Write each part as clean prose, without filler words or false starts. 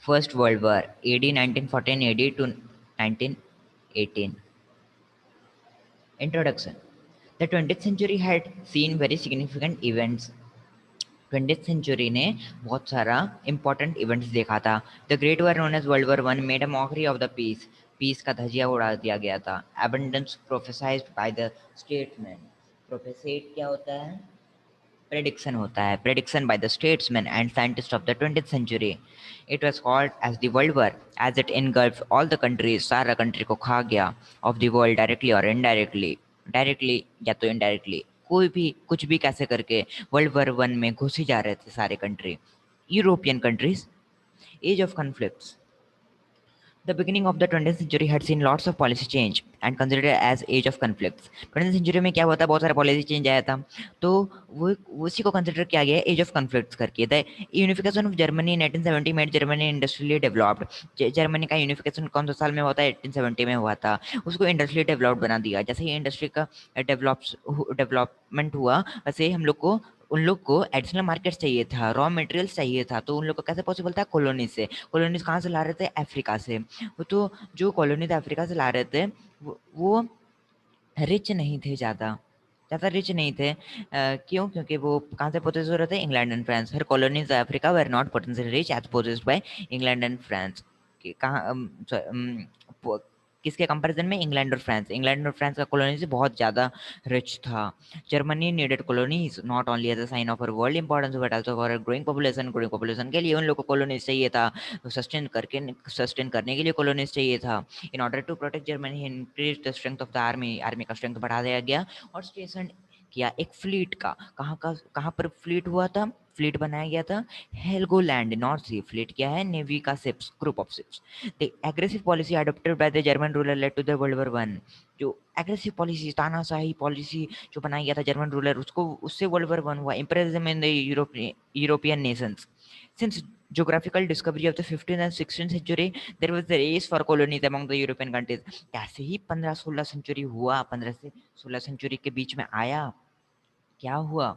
First World War, AD 1914 AD to 1918. Introduction. The 20th century had seen very significant events. 20th century ने बहुत सारा important events देखा था. The Great War known as World War One made a mockery of the peace. Peace का धजिया उड़ा दिया गया था. Abundance prophesied by the statesmen. Prophesied क्या होता है? Prediction होता है. Prediction by the statesmen and scientists of the 20th century. It was called as the World War as it engulfed all the countries. सारा country को खा गया of the world directly or indirectly. Directly या तो indirectly. कोई भी कुछ भी कैसे करके वर्ल्ड वॉर वन में घुस ही जा रहे थे सारे country. European countries. Age of conflicts. The beginning of the 20th century had seen lots of policy change and considered as age of conflicts. 20th century में क्या हुआ था, बहुत सारा पॉलिसी चेंज आया था, तो वो उसी को कंसिडर किया गया एज ऑफ कॉन्फ्लिक्ट्स करके. The unification of Germany in 1870 made Germany industrially developed. Germany का यूनिफिकेशन कौन सा साल में हुआ था? 1870 में हुआ था. उसको इंडस्ट्रियली डेवलप्ड बना दिया. जैसे ही इंडस्ट्री का डेवलपमेंट हुआ वैसे हम लोग को उन लोग को एडिशनल मार्केट चाहिए था, रॉ मटेरियल्स चाहिए था. तो उन लोग को कैसे पॉसिबल था? कॉलोनी से. कॉलोनीज कहाँ से ला रहे थे? अफ्रीका से. तो जो कॉलोनीज अफ्रीका से ला रहे थे वो रिच नहीं थे, ज़्यादा रिच नहीं थे. क्यों? क्योंकि वो कहाँ से पोजेस हो रहे थे? England and France. Her colonies Africa were not potential rich as possessed by England and France. कहाँ किसके कंपैरिजन में? इंग्लैंड और फ्रांस. इंग्लैंड और फ्रांस का कॉलोनी से बहुत ज़्यादा रिच था. Germany needed colonies not only as a sign of world importance but also for growing population के लिए उन लोगों को कॉलोनीज चाहिए था. सस्टेन करने के लिए कॉलोनीज चाहिए था. In order to protect Germany increase the strength of the army. Army का स्ट्रेंथ बढ़ा दिया गया और स्टेशन किया एक फ्लीट का. कहाँ पर फ्लीट हुआ था? फ्लीट बनाया गया था हेल्गोलैंड, नॉर्थ सी. फ्लीट क्या है? नेवी का ships, group of ships. The aggressive policy adopted by the German ruler led to the World War One. जो एग्रेसिव पॉलिसी, तानाशाही पॉलिसी जो बनाया गया था जर्मन रूलर, उसको उससे वर्ल्ड वॉर वन हुआ. Imperialism in the European Nations. Since geographical discovery of the 15th and 16th century, there was the race for colonies among the European countries. कैसे ही 15-16 century हुआ, 15 से 16 सेंचुरी के बीच में आया, क्या हुआ?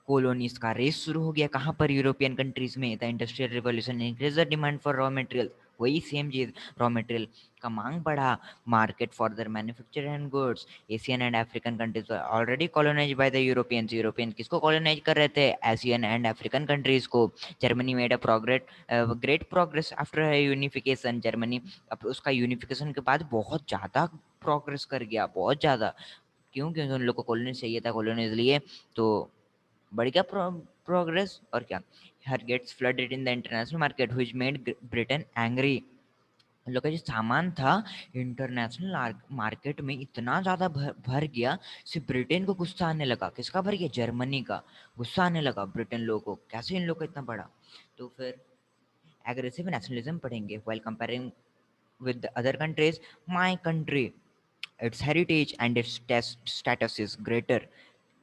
कॉलोनीज का रेस शुरू हो गया. कहाँ पर? यूरोपियन कंट्रीज में. The industrial revolution increase the demand for raw material. वही सेम चीज, रॉ मटेरियल का मांग बढ़ा. Market for their manufacture and goods. Asian and African countries already colonize by the Europeans. European किसको कॉलोनाइज कर रहे थे? एशियन एंड अफ्रीकन कंट्रीज को. Germany made a great progress after unification. Germany अब उसका यूनिफिकेशन के बाद बहुत ज़्यादा प्रोग्रेस कर गया, बहुत ज़्यादा. क्यों? क्योंकि उन लोग को कॉलोनी चाहिए था, कॉलोनीज लिए तो बढ़ गया प्रोग्रेस. और क्या? Her goods flooded in the international market which made Britain angry. उन लोग का जो सामान था इंटरनेशनल मार्केट में इतना ज़्यादा भर गया, सिर्फ ब्रिटेन को गुस्सा आने लगा. किसका भर गया? जर्मनी का गुस्सा आने लगा ब्रिटेन लोगों को. कैसे इन लोग का इतना बड़ा? तो फिर एग्रेसिव नेशनलिज्म पढ़ेंगे. While comparing with the other countries, my country, its heritage and its status is greater.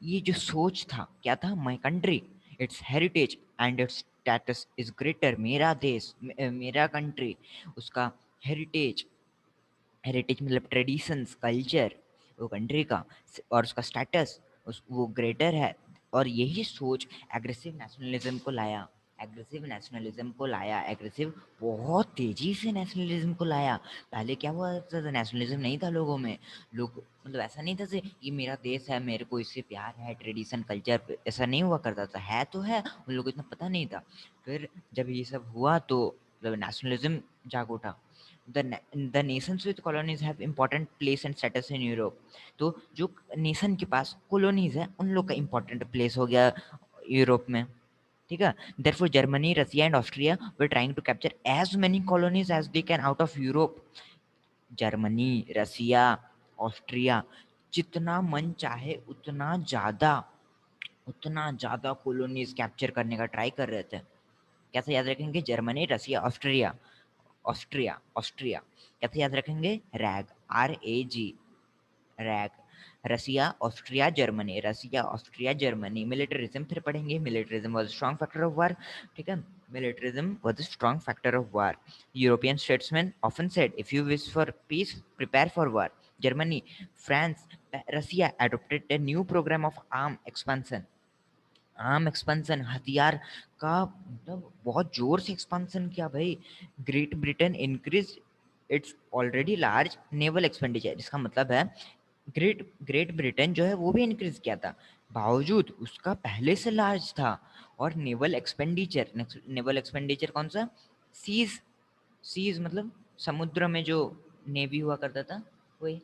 ये जो सोच था क्या था? My country, it's heritage and it's status is greater. मेरा देश, मेरा कंट्री, उसका हेरिटेज, हेरिटेज मतलब ट्रेडिशंस, कल्चर वो कंट्री का, और उसका स्टेटस वो ग्रेटर है. और यही सोच एग्रेसिव नेशनलिज्म को लाया. एग्रेसिव बहुत तेजी से नेशनलिज्म को लाया. पहले क्या हुआ था? नेशनलिज्म नहीं था लोगों में. लोग मतलब ऐसा नहीं था कि ये मेरा देश है, मेरे को इससे प्यार है, ट्रेडिशन कल्चर, ऐसा नहीं हुआ करता था. है तो है, उन लोगों को इतना पता नहीं था. फिर जब ये सब हुआ तो नेशनलिज्म जाग उठा. The nations with colonies have important place and status in Europe. तो जो नेशन के पास कॉलोनीज है उन लोग का इंपॉर्टेंट प्लेस हो गया यूरोप में. ठीक है. Therefore Germany, Russia and Austria were trying to capture as many colonies as they can out of Europe. Germany, Russia, Austria जितना मन चाहे उतना ज़्यादा कॉलोनीज कैप्चर करने का ट्राई कर रहे थे. कैसे याद रखेंगे? Germany, Russia, Austria. ऑस्ट्रिया कैसे याद रखेंगे? Rag, RAG, rag. Russia, Austria, Germany. Russia, Austria, Germany. Militarism फिर पढ़ेंगे. Militarism was strong factor of war. ठीक है. Militarism was a strong factor of war. European statesmen often said, if you wish for peace, prepare for war. Germany, France, Russia adopted a new program of arm expansion. Arm expansion, हथियार का मतलब बहुत जोर से expansion किया भाई। Great Britain increase its already large naval expenditure, इसका मतलब है ग्रेट ग्रेट ब्रिटेन जो है वो भी इंक्रीज किया था, बावजूद उसका पहले से लार्ज था। और नेवल एक्सपेंडिचर कौन सा? सीज, सीज मतलब समुद्र में जो नेवी हुआ करता था वही।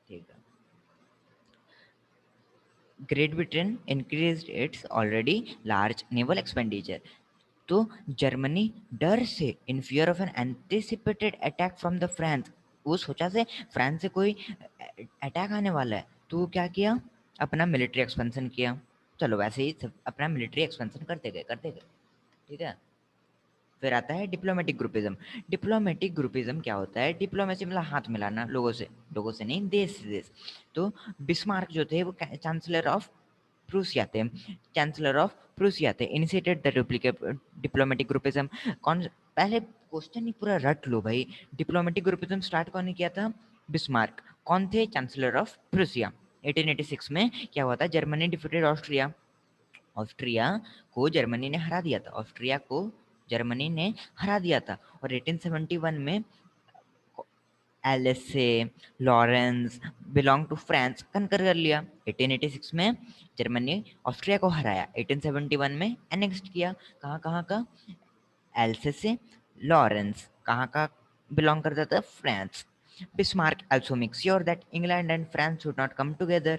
ठीक है, Great Britain increase its already large naval expenditure. तो जर्मनी डर से, in fear of an anticipated attack from the France, वो सोचा से फ्रांस से कोई अटैक आने वाला है, तो वो क्या किया? अपना मिलिट्री एक्सपेंशन किया। चलो वैसे ही सब अपना मिलिट्री एक्सपेंशन करते गए, ठीक है। फिर आता है डिप्लोमेटिक ग्रुपिज्म। डिप्लोमेटिक ग्रुपिज्म क्या होता है? डिप्लोमेसी मतलब हाथ मिलाना लोगों से नहीं, देश से देश। तो बिस्मार्क जो थे वो चांसलर ऑफ प्रूसिया थे, चांसलर ऑफ प्रूसिया थे, इनिशिएटेड द डिप्लोमेटिक ग्रुपिज्म। कौन? पहले क्वेश्चन ही पूरा रट लो भाई। डिप्लोमेटिक ग्रुपिज्म स्टार्ट कौन ने किया था? बिस्मार्क। कौन थे? Chancellor of Prussia. 1886 में क्या हुआ था? जर्मनी डिफीटेड ऑस्ट्रिया, ऑस्ट्रिया को जर्मनी ने हरा दिया था, ऑस्ट्रिया को जर्मनी ने हरा दिया था। और 1871 में Alsace, Lorraine belong to France conquer कर लिया। 1886 में जर्मनी ऑस्ट्रिया को हराया, 1871 में एनेक्स्ट किया। कहाँ कहाँ का? एल्सेसे, लॉरेंस कहाँ का बिलोंग करता था? France. Bismarck also makes sure that England and France should not come together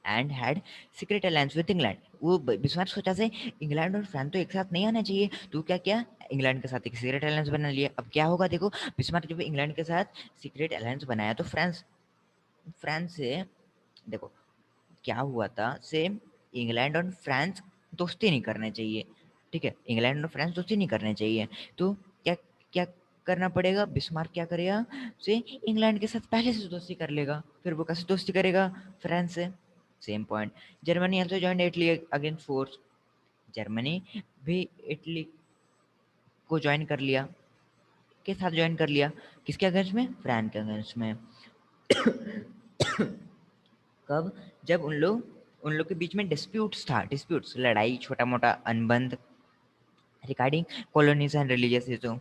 and had secret alliance with England. वो बिस्मार्क सोचा से इंग्लैंड और फ्रांस तो एक साथ नहीं आना चाहिए, तो क्या क्या इंग्लैंड के साथ एक सीक्रेट अलायंस बना लिया। अब क्या होगा देखो, बिस्मार्क जब इंग्लैंड के साथ सीक्रेट अलायंस बनाया तो फ्रांस फ्रांस से, देखो क्या हुआ था से, इंग्लैंड और फ्रांस दोस्ती नहीं करने चाहिए, ठीक है, इंग्लैंड और फ्रांस दोस्ती नहीं करने चाहिए। तो क्या क्या करना पड़ेगा? बिस्मार्क क्या करेगा से, इंग्लैंड के साथ पहले से दोस्ती कर लेगा। फिर वो कैसे दोस्ती करेगा? फ्रांस से। Same point. Germany also joined Italy against force, Germany भी इटली को ज्वाइन कर लिया, के साथ ज्वाइन कर लिया, किसके अगेंस्ट में? फ्रांस के अगेंस्ट में। कब? जब उन लोग के बीच में डिस्प्यूट्स था, डिस्प्यूट्स लड़ाई छोटा मोटा अनबंद regarding colonies and religious issue,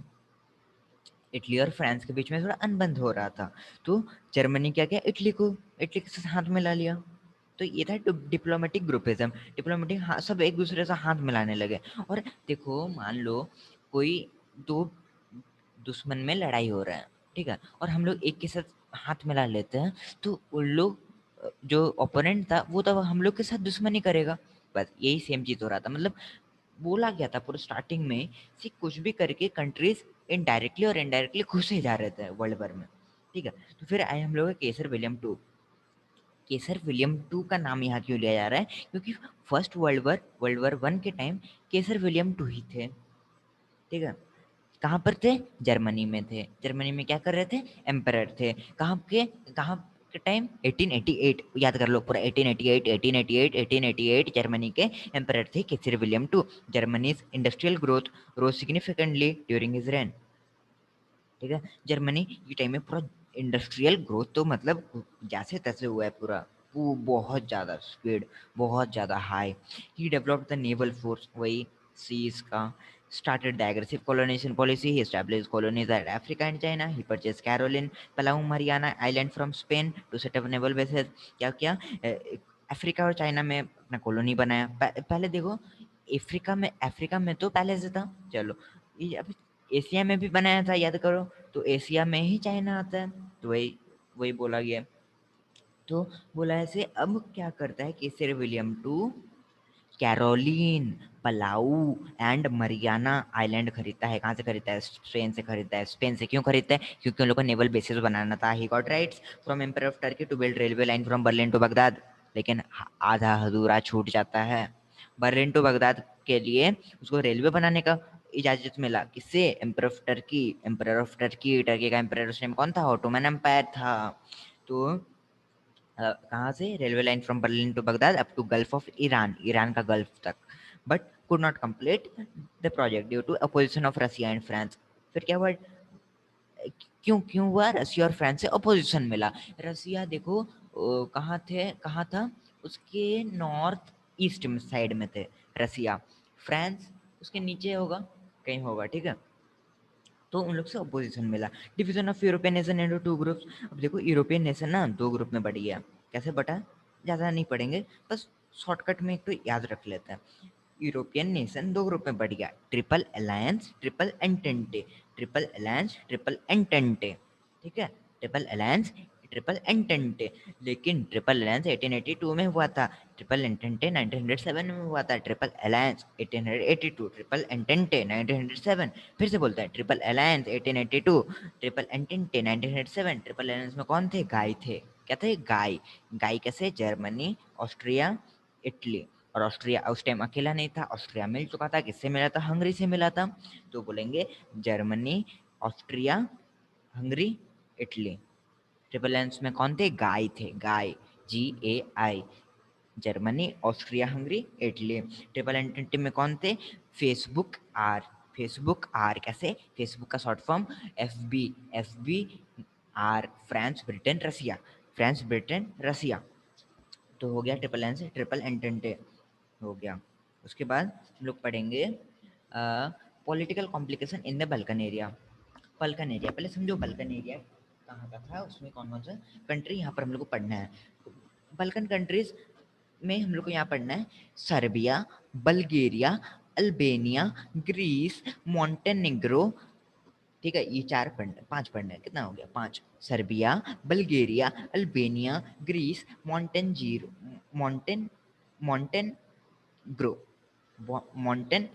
Italy और फ्रांस के बीच में थोड़ा अनबंद हो रहा था। तो जर्मनी क्या किया? इटली के साथ हाथ मिला लिया। तो ये था डिप्लोमेटिक ग्रुपिज्म। डिप्लोमेटिक, हाँ, सब एक दूसरे से हाथ मिलाने लगे। और देखो मान लो कोई दो दुश्मन में लड़ाई हो रहा है, ठीक है, और हम लोग एक के साथ हाथ मिला लेते हैं, तो उन लोग जो ओपोनेंट था वो तो हम लोग के साथ दुश्मनी करेगा। बस यही सेम चीज हो रहा था, मतलब बोला गया था पूरे स्टार्टिंग में कि कुछ भी करके कंट्रीज इनडायरेक्टली और इनडायरेक्टली घुसे ही जा रहे थे वर्ल्ड भर में, ठीक है। तो फिर आए हम लोग Kaiser William two. Kaiser William two का नाम यहाँ क्यों लिया जा रहा है? क्योंकि फर्स्ट वर्ल्ड वॉर वन के टाइम केसर विलियम टू ही थे, ठीक है। कहाँ पर थे? जर्मनी में थे। जर्मनी में क्या कर रहे थे? एम्परर थे। कहाँ के टाइम? 1888, याद कर लो पूरा, 1888, 1888, 1888 जर्मनी के एम्परर थे Kaiser William two. Germany's industrial growth rose significantly during his reign, ठीक है। जर्मनी के टाइम में पूरा इंडस्ट्रियल ग्रोथ तो मतलब जैसे तैसे हुआ है पूरा, वो बहुत ज़्यादा स्पीड, बहुत ज़्यादा high. He developed the naval force, वही सीज का। started the aggressive colonization policy, he established colonies at Africa and China, he purchased Caroline, Palau, Mariana Island from Spain to set up naval bases। क्या क्या? Africa और China में अपना colony बनाया। पहले देखो, अफ्रीका में तो पहले से था, चलो ये अभी एशिया में भी बनाया था, याद करो, तो एशिया में ही चाइना आता है, तो वही वही बोला गया। तो बोला ऐसे, अब क्या करता है Kaiser William two Caroline, Palau and Mariana island खरीदता है। कहाँ से खरीदता है? स्पेन से खरीदता है। स्पेन से क्यों खरीदता है? क्योंकि उन लोगों को नेवल बेसिस बनाना था। He got rights from empire of Turkey to build railway line from Berlin to Baghdad, लेकिन आधा अधूरा छूट जाता है। बर्लिन टू बगदाद के लिए उसको रेलवे बनाने का इजाजत मिला, किससे? Empire of Turkey. Empire of Turkey, Turkey का एम्पायर उस टाइम कौन था? ऑटोमन एम्पायर था। तो कहाँ से? Railway line from Berlin to Baghdad up to gulf of Iran, Iran का गल्फ तक, but could not complete the project due to opposition of Russia and France. फिर क्या हुआ? क्यों क्यों हुआ? रसिया और फ्रांस से अपोजिशन मिला। रसिया देखो कहाँ थे, कहाँ था? उसके नॉर्थ ईस्ट में साइड में थे रसिया। फ्रांस उसके नीचे होगा, कहीं होगा, ठीक है। तो उन लोग से अपोजिशन मिला। Division of European nation into two groups. अब देखो यूरोपियन नेशन ना दो ग्रुप में बढ़ गया। कैसे बटा? ज़्यादा नहीं पढ़ेंगे, बस शॉर्टकट में एक तो याद रख लेते हैं। यूरोपियन नेशन दो ग्रुप में बढ़ गया, triple alliance, triple entente. Triple alliance, triple entente, ठीक है, ट्रिपल अलायंस, ट्रिपल एंटेंटे। लेकिन ट्रिपल अलायंस 1882 में हुआ था, ट्रिपल एंटेंटे 1907 में हुआ था। Triple alliance 1882, triple entente 1907। फिर से बोलता है, triple alliance 1882, triple entente 1907। Triple alliance में कौन थे? गाय थे। क्या थे? गाय। गाय कैसे? Germany, Austria, Italy. और ऑस्ट्रिया उस टाइम अकेला नहीं था, ऑस्ट्रिया मिल चुका था। किससे मिला था? हंगरी से मिला था। तो बोलेंगे Germany, Austria, Hungary, Italy. Triple alliance में कौन थे? गाय थे, गाय, GAI। Germany, Austria, Hungary, Italy. Triple entity में कौन थे? Facebook R. फेसबुक आर कैसे? फेसबुक का short form FB। FB R, France, Britain, Russia. France, Britain, Russia. तो हो गया ट्रिपल एन से ट्रिपल एंटेंटे हो गया। उसके बाद हम लोग पढ़ेंगे political complication in the Balkan area. Balkan area पहले समझो, बल्कन एरिया कहाँ का था, उसमें कौन कौन सा कंट्री यहाँ पर हम लोग को पढ़ना है। बल्कन कंट्रीज में हम लोग को यहाँ पढ़ना है Serbia, Bulgaria, Albania, Greece, Montenegro, ठीक है। ये चार पढ़ने, पांच पढ़ने, कितना हो गया? पांच। Serbia, Bulgaria, Albania, Greece, Montenegro, मॉन्टेन Montenegro, मॉन्टेन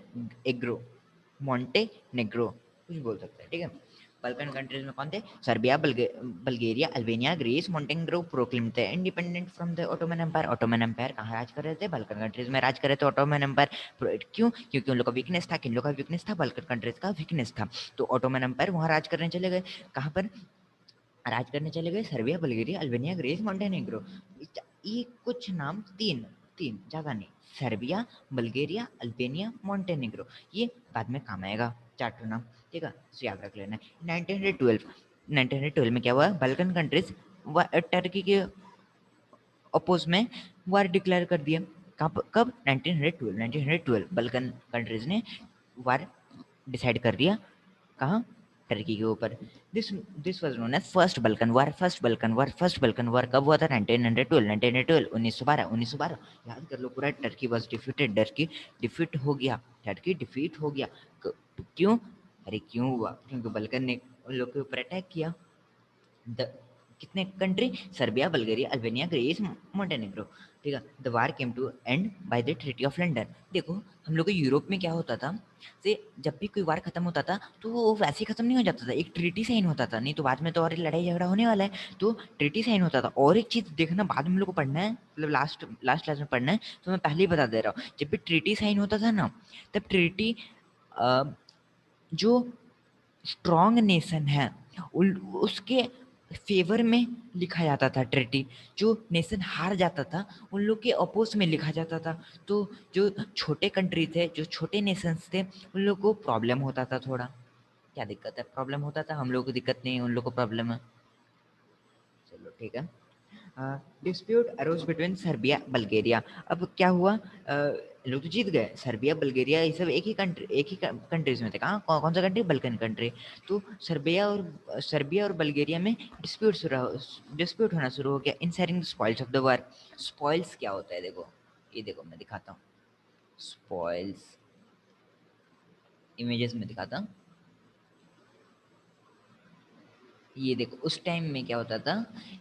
agro, Montenegro, कुछ बोल सकते हैं, ठीक है। बल्कन कंट्रीज में कौन थे? Serbia, Bulgaria, Albania, Greece, Montenegro proclaim थे independent from the Ottoman empire. Ottoman empire कहाँ राज कर रहे थे? बल्कन कंट्रीज में राज कर रहे थे ऑटोमन एम्पायर। क्यों? क्योंकि उन लोग का वीकनेस था। किन लोग का वीकनेस था? बल्कन कंट्रीज का वीकनेस था। तो ऑटोमन एम्पायर वहाँ राज करने चले गए। कहाँ पर राज करने चले गए? Serbia, Bulgaria, Albania, Greece, Montenegro. ये कुछ नाम, तीन, तीन ज़्यादा नहीं। सर्बिया, बल्गेरिया, अल्बेनिया, मॉन्टेनेग्रो, ये बाद में काम आएगा, चार नाम, ठीक है, इसे याद रख लेना। 1912, 1912 में क्या हुआ? बल्कन कंट्रीज टर्की के अपोज में वार डिक्लेयर कर दिया। कब? 1912, 1912 बल्कन कंट्रीज ने वार डिसाइड कर दिया। कहाँ? टर्की के ऊपर। This this was known as first Balkan war. First Balkan war, first Balkan war कब हुआ था? 1912, 1912, 1912, 1912। याद कर लो पूरा। Turkey was defeated, Turkey defeat हो गया, टर्की डिफीट हो गया। क्यों? अरे क्यों हुआ? क्योंकि बल्कन ने उन लोग के ऊपर अटैक किया। द कितने country? Serbia, Bulgaria, Albania, Greece, Montenegro, ठीक है। The war came to end by the treaty of London. देखो हम लोग को यूरोप में क्या होता था, से जब भी कोई वार खत्म होता था तो वो वैसे ही खत्म नहीं हो जाता था, एक ट्रीटी साइन होता था, नहीं तो बाद में तो और लड़ाई झगड़ा होने वाला है। तो ट्रीटी साइन होता था। और एक चीज देखना, बाद में हम लोग को पढ़ना है, मतलब लास्ट लास्ट क्लास में पढ़ना है, तो मैं पहले ही बता दे रहा हूँ। जब भी ट्रीटी साइन होता था ना, तब ट्रीटी जो स्ट्रॉन्ग नेशन है उसके फेवर में लिखा जाता था ट्रीटी। जो नेशन हार जाता था उन लोग के अपोज में लिखा जाता था। तो जो छोटे कंट्री थे, जो छोटे नेशंस थे, उन लोग को प्रॉब्लम होता था थोड़ा। क्या दिक्कत है? प्रॉब्लम होता था। हम लोग को दिक्कत नहीं, उन लोग को प्रॉब्लम है। चलो ठीक है। Dispute arose between Serbia, Bulgaria. अब क्या हुआ? लोग तो जीत गए, सर्बिया, बल्गेरिया, ये सब एक ही कंट्री, एक ही कंट्रीज में थे। कहाँ? कौन सा कंट्री? Balkan country. तो सर्बिया और बल्गेरिया में डिस्प्यूट होना शुरू हो गया in sharing spoils of the war. Spoils क्या होता है? देखो, ये देखो मैं दिखाता हूँ। स्पॉइल्स इमेजेस में दिखाता हूँ। ये देखो उस टाइम में क्या होता था,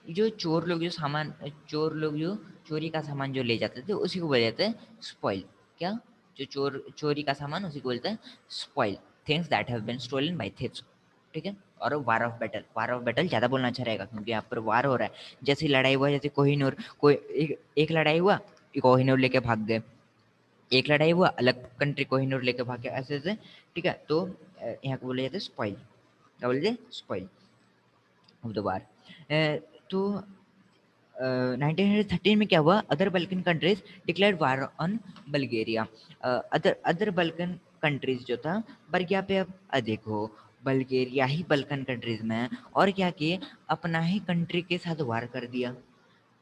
जो चोर लोग जो सामान, चोर लोग जो चोरी का सामान जो ले जाते थे उसी को बोला जाता है स्पॉइल। क्या? जो चोरी का सामान उसी को बोलते हैं spoil, things that have been stolen by thieves. ठीक है। और war of battle, war of battle ज़्यादा बोलना अच्छा रहेगा क्योंकि यहाँ पर वार हो रहा है। जैसे लड़ाई हुआ, जैसे कोहिनूर, कोई एक लड़ाई हुआ, कोहिनूर लेके भाग गए, एक लड़ाई हुआ अलग कंट्री कोहिनूर लेके भाग गया, ऐसे ऐसे। ठीक है। तो यहाँ को बोले जाते हैं स्पॉइल। क्या बोले जाते? Spoil of the war. तो 1913 में क्या हुआ, other Balkan countries declared war on Bulgaria. Other other Balkan countries जो था बल्गेरिया पे अब अधिक हो, बल्गेरिया ही बल्कन कंट्रीज में है, और क्या किए, अपना ही कंट्री के साथ वार कर दिया।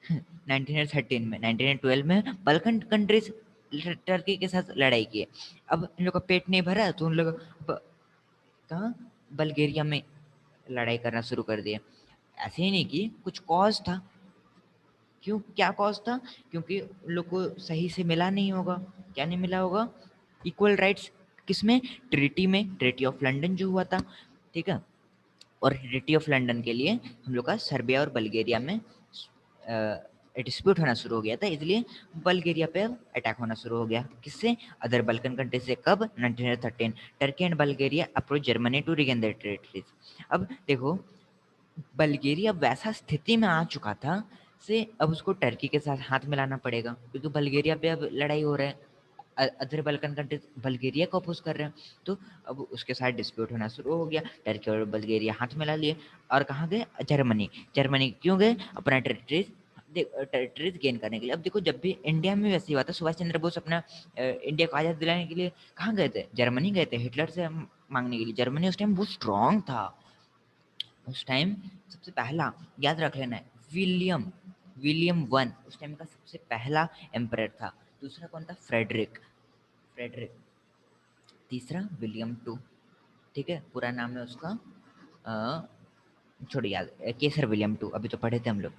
1913 में, 1912 में बल्कन कंट्रीज टर्की के साथ लड़ाई किए। अब इन लोग का पेट नहीं भरा तो उन लोग कहाँ, बल्गेरिया में लड़ाई करना शुरू कर दिया। ऐसे ही नहीं कि कुछ कॉज था। क्यों, क्या कॉज था? क्योंकि उन लोग को सही से मिला नहीं होगा। क्या नहीं मिला होगा? Equal rights. किसमें? ट्रीटी में, ट्रीटी ऑफ लंदन जो हुआ था। ठीक है। और ट्रीटी ऑफ लंदन के लिए हम लोग का सर्बिया और बल्गेरिया में डिस्प्यूट होना शुरू हो गया था, इसलिए बल्गेरिया पे अटैक होना शुरू हो गया। किससे? अदर बल्कन कंट्री से। कब? 1913। Turkey and Bulgaria approach Germany to regain their territories. अब देखो, बल्गेरिया वैसा स्थिति में आ चुका था से अब उसको टर्की के साथ हाथ मिलाना पड़ेगा, क्योंकि बल्गेरिया पे अब लड़ाई हो रहा है, अदर बल्कन कंट्रीज बल्गेरिया को अपोज कर रहे हैं। तो अब उसके साथ डिस्प्यूट होना शुरू हो गया, टर्की और बल्गेरिया हाथ मिला लिए। और कहाँ गए? जर्मनी। जर्मनी क्यों गए? अपना टेरिटरीज, टेरिटरीज गेन करने के लिए। अब देखो, जब भी इंडिया में वैसी हुआ था, सुभाष चंद्र बोस अपना इंडिया को आज़ाद दिलाने के लिए कहाँ गए थे? जर्मनी गए थे, हिटलर से मांगने के लिए। जर्मनी उस टाइम बहुत स्ट्रांग था। उस टाइम सबसे पहला, याद रख लेना है, विलियम, विलियम वन उस टाइम का सबसे पहला एम्परर था। दूसरा कौन था? Frederick, Frederick. तीसरा विलियम टू। ठीक है। पूरा नाम है उसका छोड़िए याद, केसर विलियम टू, अभी तो पढ़े थे हम लोग।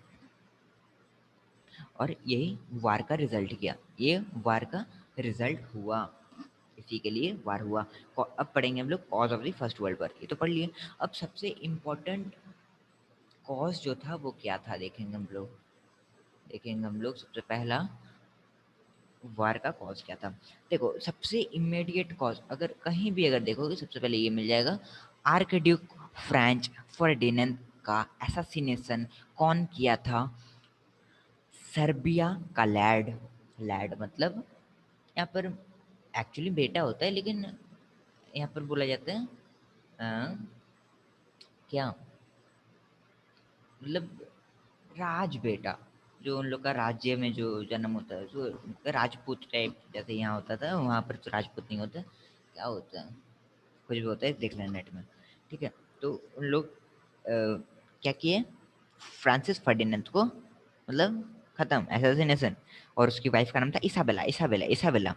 और यही वार का रिजल्ट किया, ये वार का रिजल्ट हुआ, इसी के लिए वार हुआ। अब पढ़ेंगे हम लोग cause of the first world war, ये तो पढ़ लिए। अब सबसे इम्पोर्टेंट कॉज जो था वो क्या था, देखेंगे हम लोग। देखेंगे हम लोग सबसे पहला वार का कॉज क्या था। देखो, सबसे इमीडिएट कॉज अगर कहीं भी अगर देखोगे, सबसे पहले ये मिल जाएगा, आर्कड्यूक फ्रेंच फर्डिनेंड का एसासिनेशन कौन किया था? सर्बिया का लैड। लैड मतलब यहाँ पर एक्चुअली बेटा होता है, लेकिन यहाँ पर बोला जाता है क्या, मतलब राज बेटा, जो उन लोग का राज्य में जो जन्म होता है, जो राजपूत टाइप जैसे यहाँ होता था, वहाँ पर तो राजपूत नहीं होता, क्या होता है, कुछ भी होता है, देख लेना नेट में। ठीक है। तो उन लोग क्या किए, फ्रांसिस फर्डिनेंड को मतलब खत्म, एसेसिनेशन। और उसकी वाइफ का नाम था इसाबेला, इसाबेला, इसाबेला।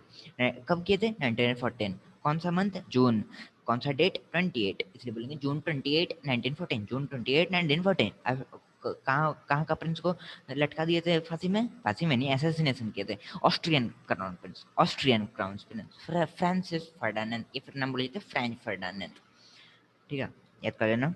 कब किए थे? 1914। कौन सा मंथ? जून। कौन सा डेट? 28, इसलिए बोलेंगे जून 28 1914, जून 28 1914। अब कहाँ कहाँ का प्रिंस को लटका दिए थे फांसी में? फांसी में नहीं, एसेसिनेशन किए थे। Austrian crown Prince, Austrian crown Prince Francis Ferdinand, ये फिर नाम बोले थे फ्रेंच फर्डिनेंड। ठीक है, याद कर लेना।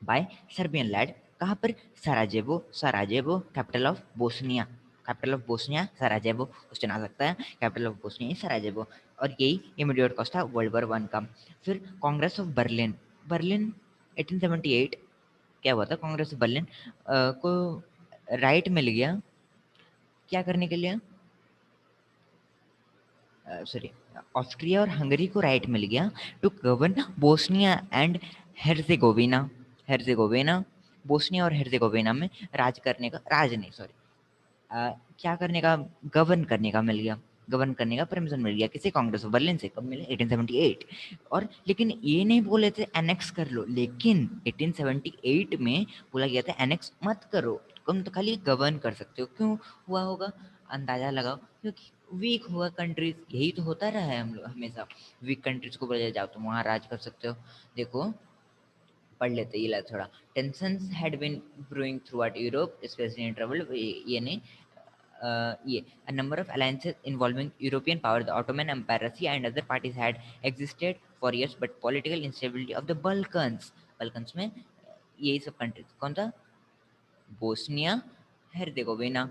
By Serbian lad. कहाँ पर? Sarajevo, Sarajevo capital of Bosnia, capital of Bosnia Sarajevo, question आ सकता है। Capital of Bosnia Sarajevo. और यही इमीडिएट कॉज था वर्ल्ड वॉर वन का। फिर कांग्रेस ऑफ बर्लिन, बर्लिन 1878 क्या हुआ था? कांग्रेस ऑफ बर्लिन को राइट मिल गया क्या करने के लिए, सॉरी, ऑस्ट्रिया और हंगरी को राइट मिल गया to govern Bosnia and Herzegovina, Herzegovina, Bosnia और हेर्जेगोविना में राज करने का, राज नहीं सॉरी, क्या करने का, गवर्न करने का मिल गया, गवर्न करने का परमिशन मिल गया। किसे? कांग्रेस ऑफ बर्लिन से। कब मिले? 1878। और लेकिन ये नहीं बोले थे एनेक्स कर लो, लेकिन 1878 में बोला गया था एनेक्स मत करो, तुम तो खाली गवर्न कर सकते हो। क्यों हुआ होगा? अंदाजा लगाओ, क्योंकि वीक हुआ कंट्रीज, यही तो होता रहा है हम लोग हमेशा, वीक कंट्रीज को बोला जाओ तुम वहाँ राज कर सकते हो। देखो, पढ़ लेते ये ला थोड़ा। Tensions had been brewing throughout Europe specially in trouble, ये नहीं, ये a number of alliances involving European power, the Ottoman Empire, Russia and other parties had existed for years, but political instability of the Balkans, Balkans में यही सब countries. कौन था? Bosnia हेर्जेगोविना।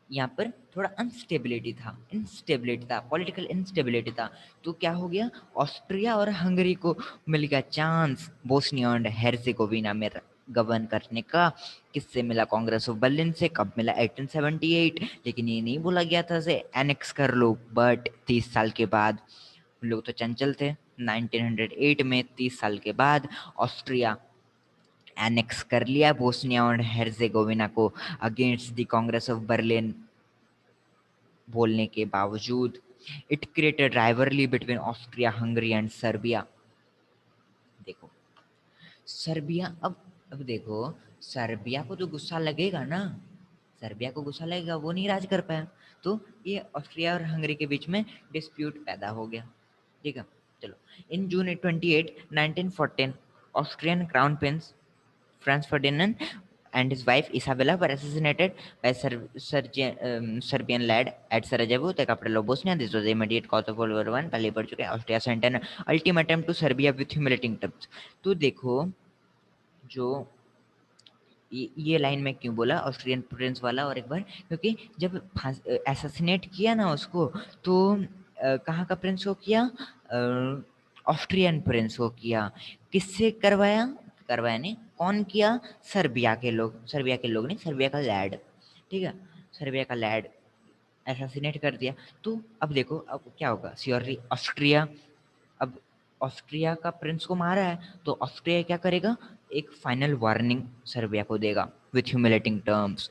यहाँ पर थोड़ा इंस्टेबिलिटी था, पॉलिटिकल इंस्टेबिलिटी था। तो क्या हो गया, ऑस्ट्रिया और हंगरी को मिल गया चांस बोस्निया एंड हेर्जेगोविना में गवर्न करने का। किससे मिला? कांग्रेस ऑफ बर्लिन से। कब मिला? 1878। लेकिन ये नहीं बोला गया था से एनेक्स कर लो, बट 30 साल के बाद, लोग तो चंचल थे, 1908 में 30 साल के बाद ऑस्ट्रिया एनेक्स कर लिया बोस्निया और हेर्जेगोविना को, against the congress of Berlin बोलने के बावजूद। It created rivalry between Austria, Hungary and Serbia. देखो सर्बिया, अब देखो, सर्बिया को तो गुस्सा लगेगा ना, सर्बिया को गुस्सा लगेगा, वो नहीं राज कर पाया, तो ये ऑस्ट्रिया और हंगरी के बीच में डिस्प्यूट पैदा हो गया। ठीक है, चलो। इन जून 28 1914 Austrian crown Prince Franz Ferdinand and his wife Isabella were assassinated by Serbian lad at Sarajevo, the capital of Bosnia. This was the immediate cause of World War I. पहले पढ़ चुके हैं। Austria sent an ultimatum to Serbia with humiliating terms. तो देखो, जो ये line में क्यों बोला ऑस्ट्रियन प्रिंस वाला, और एक बार, क्योंकि जब असैसिनेट किया ना उसको, तो कहाँ का प्रिंस को किया? ऑस्ट्रियन प्रिंस को किया। किससे करवाया? करवाया नहीं, कौन किया? सर्बिया के लोग, सर्बिया के लोग नहीं, सर्बिया का लैड। ठीक है, सर्बिया का लैड असैसिनेट कर दिया। तो अब देखो, अब क्या होगा? श्योरली ऑस्ट्रिया, अब ऑस्ट्रिया का प्रिंस को मारा है, तो ऑस्ट्रिया क्या करेगा? एक फाइनल वार्निंग सर्बिया को देगा विथ ह्यूमिलेटिंग टर्म्स।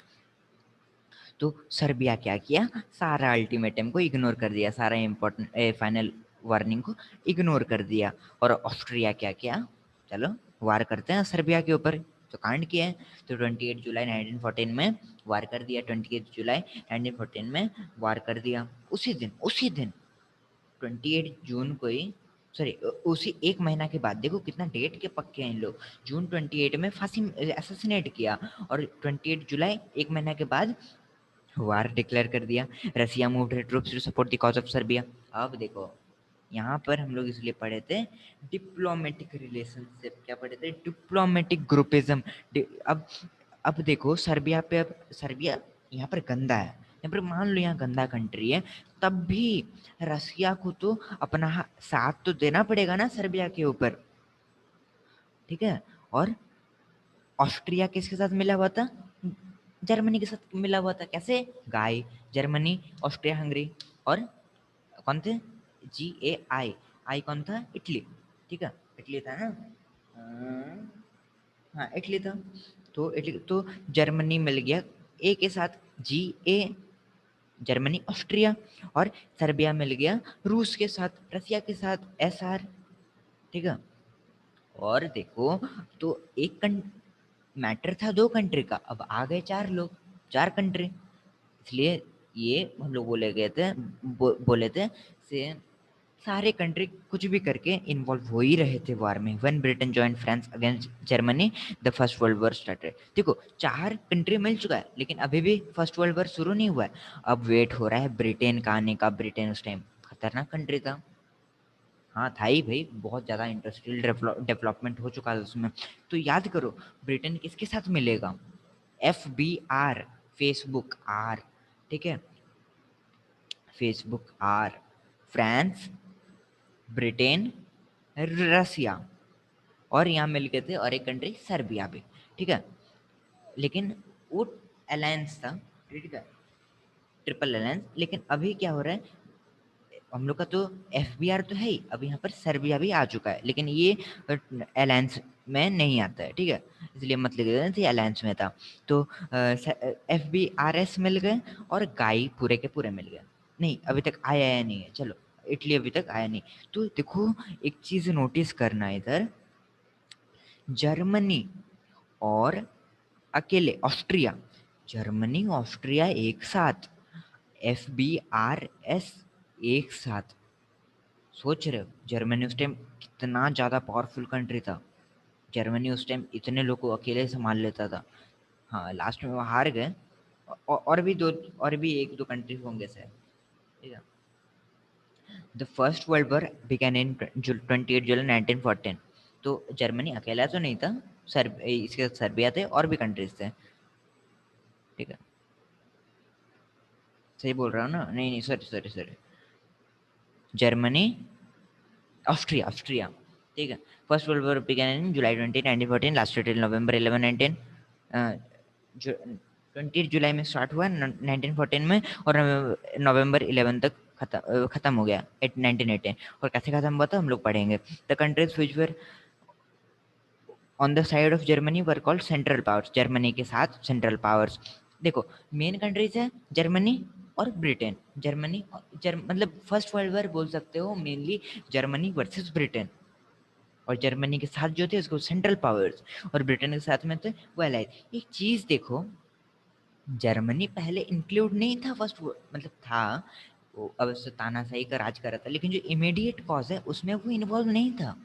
तो सर्बिया क्या किया? सारा अल्टीमेटम को इग्नोर कर दिया, सारा इंपॉर्टेंट फाइनल वार्निंग को इग्नोर कर दिया। और ऑस्ट्रिया क्या किया? चलो वार करते हैं सर्बिया के ऊपर, तो कांड किया है। तो 28 जुलाई 1914 में वार कर दिया, 28 जुलाई 1914 में वार कर दिया। उसी दिन 28 जून को ही, सॉरी, उसी एक महीना के बाद, देखो कितना डेट के पक्के हैं इन लोग। जून 28 में फांसी असैसिनेट किया, और 28 जुलाई एक महीना के बाद वार डिक्लेयर कर दिया। Russia moved troops to support the cause of Serbia. अब देखो, यहाँ पर हम लोग इसलिए पढ़े थे डिप्लोमेटिक रिलेशनशिप। क्या पढ़े थे? Diplomatic groupism. अब अब देखो सर्बिया पे, अब सर्बिया यहाँ पर गंदा है, यहाँ पर मान लो यहाँ गंदा कंट्री है, तब भी रसिया को तो अपना साथ तो देना पड़ेगा ना सर्बिया के ऊपर। ठीक है, और ऑस्ट्रिया किसके साथ मिला हुआ था? जर्मनी के साथ मिला हुआ था। कैसे? गाय, जर्मनी, ऑस्ट्रिया, हंगरी, और कौन थे? GAI। आई कौन था? इटली। ठीक है, इटली था ना। हाँ, इटली था। तो इटली, तो जर्मनी मिल गया ए के साथ GA, जर्मनी, ऑस्ट्रिया, और सर्बिया मिल गया रूस के साथ, रसिया के साथ SR। ठीक है, और देखो, तो एक मैटर था 2 कंट्री का, अब आ गए 4 लोग, 4 कंट्री। इसलिए ये हम लोग बोले थे से सारे कंट्री कुछ भी करके इन्वॉल्व हो ही रहे थे वार में। When Britain joined France against Germany, the first world war started. देखो 4 कंट्री मिल चुका है, लेकिन अभी भी फर्स्ट वर्ल्ड वॉर शुरू नहीं हुआ है। अब वेट हो रहा है ब्रिटेन का आने का। ब्रिटेन उस टाइम खतरनाक कंट्री था। हाँ था ही भाई, बहुत ज़्यादा इंडस्ट्रियल डेवलपमेंट हो चुका है उसमें। तो याद करो, ब्रिटेन किसके साथ मिलेगा? FBR, Facebook R। ठीक है, फेसबुक R, फ्रांस, ब्रिटेन, रसिया, और यहाँ मिल गए थे और एक कंट्री सर्बिया भी। ठीक है, लेकिन वो अलायंस था, ठीक है, ट्रिपल अलायंस। लेकिन अभी क्या हो रहा है, हम लोग का तो FBR तो है ही, अब यहाँ पर सर्बिया भी आ चुका है, लेकिन ये अलायंस में नहीं आता है। ठीक है, इसलिए मत लिख देना थी, अलायंस में था। तो FBRS मिल गए, और गाई पूरे के पूरे मिल गए। नहीं, अभी तक आया नहीं है, चलो, इटली अभी तक आया नहीं। तो देखो, एक चीज नोटिस करना इधर, जर्मनी और अकेले ऑस्ट्रिया, जर्मनी ऑस्ट्रिया एक साथ, FBRS एक साथ। सोच रहे हो जर्मनी उस टाइम कितना ज़्यादा पावरफुल कंट्री था? जर्मनी उस टाइम इतने लोग को अकेले संभाल लेता था। हाँ, लास्ट में वो हार गए। और भी एक दो कंट्री होंगे सर। ठीक है, the first world war began in 28 July 1914। तो जर्मनी अकेला तो नहीं था, इसके साथ सर्बिया थे और भी कंट्रीज थे, ठीक है। सही बोल रहा हूँ ना? नहीं नहीं, sorry sorry sorry, Germany, Austria Austria, ठीक है। फर्स्ट वर्ल्ड वॉर बिगन इन जुलाई 20 1914, लास्टेड टिल नवंबर 11 19, 20 जुलाई में स्टार्ट हुआ 1914 में, और नवंबर 11 तक खत्म हो गया 1918। और कैसे खत्म हुआ था हम लोग पढ़ेंगे। The countries which were on the side of Germany were called central powers, Germany के साथ सेंट्रल पावर्स। देखो मेन कंट्रीज है जर्मनी और ब्रिटेन। जर्मनी मतलब फर्स्ट वर्ल्ड वॉर बोल सकते हो मेनली जर्मनी वर्सेस ब्रिटेन, और जर्मनी के साथ जो थे उसको सेंट्रल पावर्स, और ब्रिटेन के साथ में थे वो एलाइज। एक चीज देखो, जर्मनी पहले इंक्लूड नहीं था फर्स्ट, मतलब था वो, अब तानाशाही का राज कर रहा था, लेकिन जो इमीडिएट कॉज है उसमें वो इन्वॉल्व नहीं था।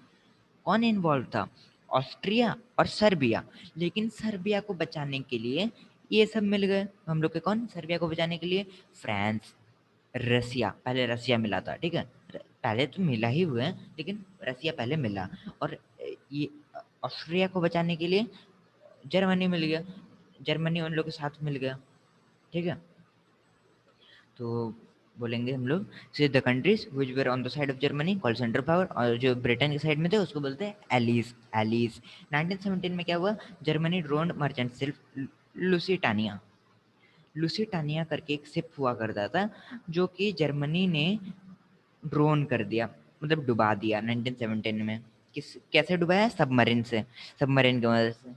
कौन इन्वॉल्व था? ऑस्ट्रिया और सर्बिया। लेकिन सर्बिया को बचाने के लिए ये सब मिल गए हम लोग के। कौन सर्बिया को बचाने के लिए? फ्रांस, रसिया। पहले रसिया मिला था, ठीक है। पहले तो मिला ही हुआ है, लेकिन रसिया पहले मिला। और ये ऑस्ट्रिया को बचाने के लिए जर्मनी मिल गया, जर्मनी उन लोग के साथ मिल गया, ठीक है। तो बोलेंगे हम लोग से the countries which were on the side of Germany called central power, और जो ब्रिटेन के साइड में थे उसको बोलते हैं एलीज, एलीज। 1917 में क्या हुआ? Germany drone merchant ship Lusitania, Lusitania करके एक शिप हुआ करता था, जो कि जर्मनी ने ड्रोन कर दिया, मतलब डुबा दिया 1917 में। कैसे डुबाया? सबमरीन से, सबमरीन की मदद से।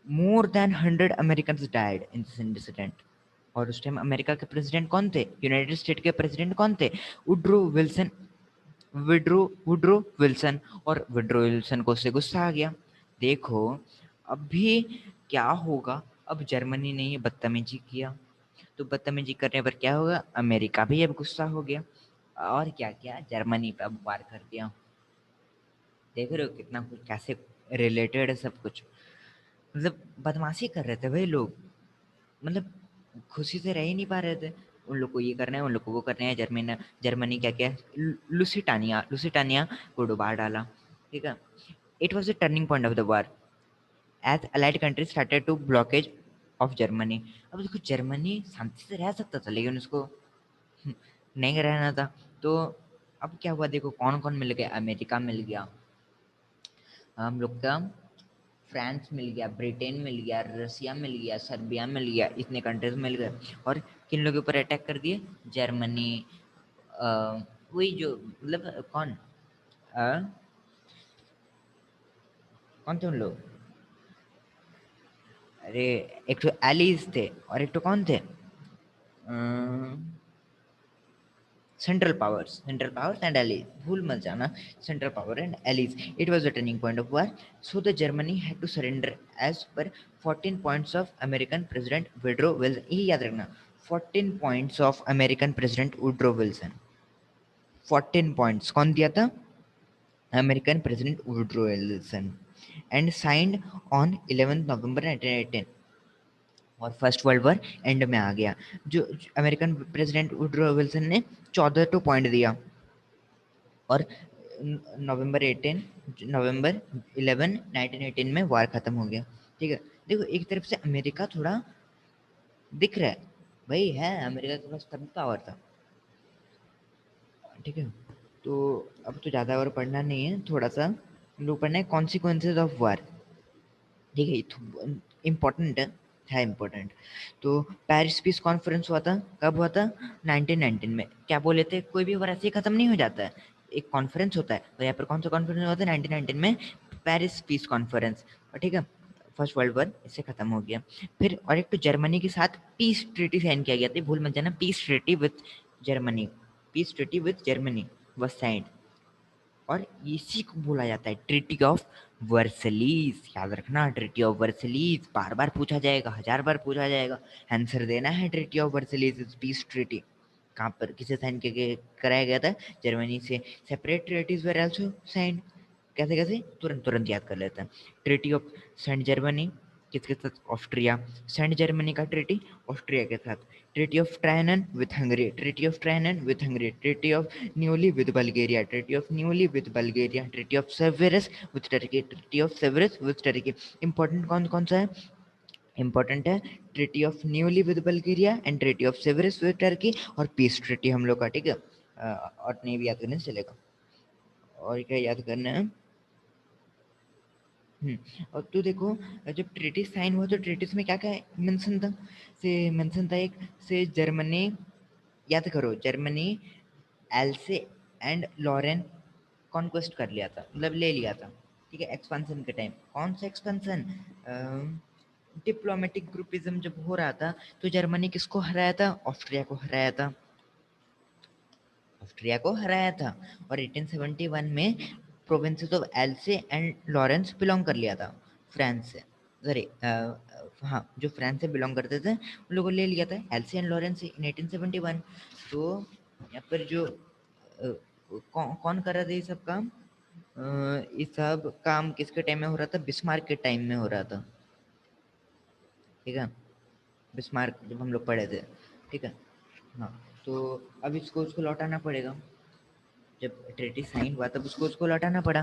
More than 100 American died in this incident. और उस टाइम अमेरिका के प्रेसिडेंट कौन थे? यूनाइटेड स्टेट के प्रेसिडेंट कौन थे? Woodrow Wilson, Woodrow Wilson. और वुड्रो विल्सन को उससे गुस्सा आ गया। देखो अभी क्या होगा, अब जर्मनी ने ये बदतमीजी किया, तो बदतमीजी करने पर क्या होगा? अमेरिका भी अब गुस्सा हो गया, और क्या किया? जर्मनी पे अब वार कर दिया। देख रहे हो कितना कुछ कैसे रिलेटेड है सब कुछ। मतलब बदमाशी कर रहे थे भाई लोग, मतलब खुशी से रह ही नहीं पा रहे थे। उन लोग को ये करना है, उन लोग को वो करना है। जर्मनी जर्मनी क्या क्या लुसिटानिया, लुसिटानिया को डुबा डाला, ठीक है। It was the turning point of the war as allied country started to blockage of Germany. अब देखो जर्मनी शांति से रह सकता था, लेकिन उसको नहीं रहना था। तो अब क्या हुआ? देखो कौन कौन मिल गया? अमेरिका मिल गया हम लोग का, फ्रांस मिल गया, ब्रिटेन मिल गया, रसिया मिल गया, सर्बिया मिल गया, इतने कंट्रीज मिल गए। और किन लोगों के ऊपर अटैक कर दिए? जर्मनी, अ, वही जो मतलब कौन, अ, कौन थे उन लोग? अरे एक तो एलिज थे, और एक तो कौन थे? Central powers, central powers and allies, भूल मत जाना, central power and allies. It was the turning point of war, so the Germany had to surrender as per 14 points of American president Woodrow Wilson. ये याद रखना, 14 points of American president Woodrow Wilson. 14 points कौन दिया था? American president Woodrow Wilson. And signed on 11 November 1918। और first world war and में आ गया। जो अमेरिकन प्रेसिडेंट वुड्रो विल्सन ने 14 टू पॉइंट दिया, और नवंबर 18, नवंबर 11 1918 में वार खत्म हो गया, ठीक है। देखो एक तरफ से अमेरिका थोड़ा दिख रहा है भाई, है अमेरिका के पास तब पावर था, ठीक है। तो अब तो ज़्यादा और पढ़ना नहीं है, थोड़ा सा हम लोग पढ़ना है कॉन्सिक्वेंसेज ऑफ वार, ठीक है। इम्पोर्टेंट है इम्पोर्टेंट। तो पेरिस पीस कॉन्फ्रेंस हुआ था, कब हुआ था? 1919 में। क्या बोले थे? कोई भी वार ऐसे ही खत्म नहीं हो जाता है, एक कॉन्फ्रेंस होता है। तो यहाँ पर कौन सा कॉन्फ्रेंस हुआ था? 1919 में पेरिस पीस कॉन्फ्रेंस, ठीक है। फर्स्ट वर्ल्ड वॉर इससे खत्म हो गया। फिर और एक तो जर्मनी के साथ पीस ट्रीटी साइन किया गया था, भूल मत जाना, peace treaty with Germany, peace treaty with Germany was signed. और इसी को बोला जाता है ट्रीटी ऑफ वर्सलीज। याद रखना, ट्रीटी ऑफ वर्सलीज बार बार पूछा जाएगा, 1000 बार पूछा जाएगा, आंसर देना है। Treaty of Versailles is peace treaty. कहाँ पर किसे साइन कराया गया था? जर्मनी से। Separate treaties were also signed. कैसे कैसे? तुरंत तुरंत याद कर लेते हैं। ट्रीटी ऑफ सेंट जर्मनी, किसके साथ? ऑस्ट्रिया। सेंट जर्मनी का ट्रीटी ऑस्ट्रिया के साथ। Treaty of Trianon with Hungary, treaty of Trianon with Hungary, treaty of Neuilly with Bulgaria, treaty of Neuilly with Bulgaria, treaty of Sevres with Turkey, treaty of Sevres with Turkey. Important कौन कौन सा है? Important है treaty of Neuilly with Bulgaria and treaty of Sevres with Turkey और peace treaty हम लोग का, ठीक है। और नहीं भी याद करने से चलेगा। और क्या याद करना है? और तो देखो, जब ट्रीटी साइन हुआ तो ट्रीटीज में क्या क्या मेंशन था? से मेंशन था एक, से जर्मनी, याद करो, Germany Alsace and Lorraine conquest कर लिया था, मतलब ले लिया था, ठीक है, एक्सपेंशन के टाइम। कौन सा एक्सपेंशन? डिप्लोमेटिक ग्रुपिज्म जब हो रहा था तो जर्मनी किसको हराया था? ऑस्ट्रिया को हराया था, ऑस्ट्रिया को हराया था। और 1871 में provinces of else and Lawrence belong कर लिया था फ्रांस से। सॉरी, हाँ, जो फ्रांस से बिलोंग करते थे उन लोगों को ले लिया था एल्से एंड लॉरेंस इन 1871। तो यहाँ पर जो कौन कर रहा था ये सब काम? ये सब काम किसके टाइम में हो रहा था? बिस्मार्क के टाइम में हो रहा था, ठीक है। बिस्मार्क जब हम लोग पढ़े थे, ठीक है। हाँ, तो अब इसको उसको लौटाना पड़ेगा। जब ट्रीटी साइन हुआ तब उसको उसको लौटाना पड़ा।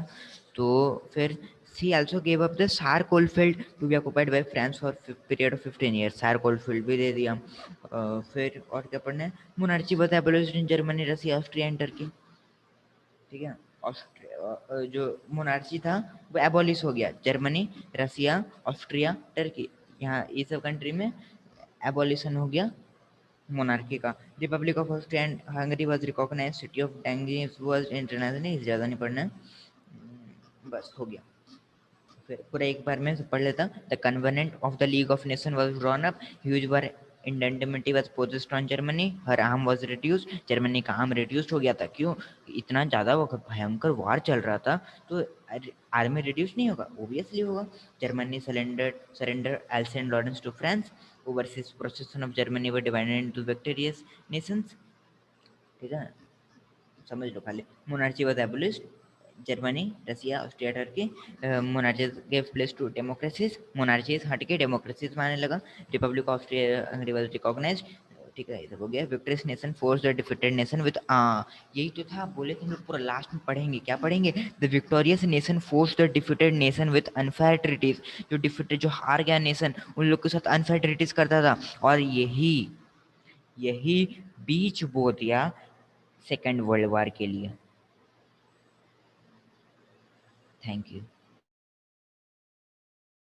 तो फिर she also gave up the Saar coalfield to be occupied by France for period of 15 years. Saar coalfield भी दे दिया। फिर और क्या पढ़ना है? Monarchy was abolished in Germany, Russia, Austria and Turkey, ठीक है। ऑस्ट्रिया जो मोनार्ची था वो एबॉलिश हो गया, जर्मनी, रसिया, ऑस्ट्रिया, टर्की, यहाँ ये सब कंट्री में एबॉलिशन हो गया मोनार्की का। Republic of Austria and Hungary was recognised, city of Danzig was international. ज़्यादा नहीं पढ़ना है, बस हो गया। फिर पूरा एक बार में पढ़ लेता। The covenant of the league of nation was drawn up, huge war indemnity was imposed on Germany, her arm was reduced. Germany का आर्म रिड्यूस्ड हो गया था। क्यों? इतना ज़्यादा वो भयंकर वार चल रहा था, तो आर्मी रिड्यूस नहीं होगा? ओबियसली होगा। Germany surrender Alsace and Lorraine to France. Overseas possessions of Germany were divided into victorious nations, ठीक है, समझ लो खाली। Monarchy was abolished, Germany, Russia, Austria, Turkey. Monarchies gave place to democracies, monarchies हट के डेमोक्रेसीज मानने लगा। Republic of Austria Hungary was recognised, ठीक है, ये सब हो गया। Victorious nation force the defeated nation with यही तो था, बोले थे हम लोग पूरा लास्ट में पढ़ेंगे। क्या पढ़ेंगे? The victorious nation force the defeated nation with unfair treaties. जो डिफीटेड, जो हार गया नेशन, उन लोग के साथ अनफेयर ट्रीटीज करता था, और यही यही बीच बो दिया सेकेंड वर्ल्ड वार के लिए। Thank you.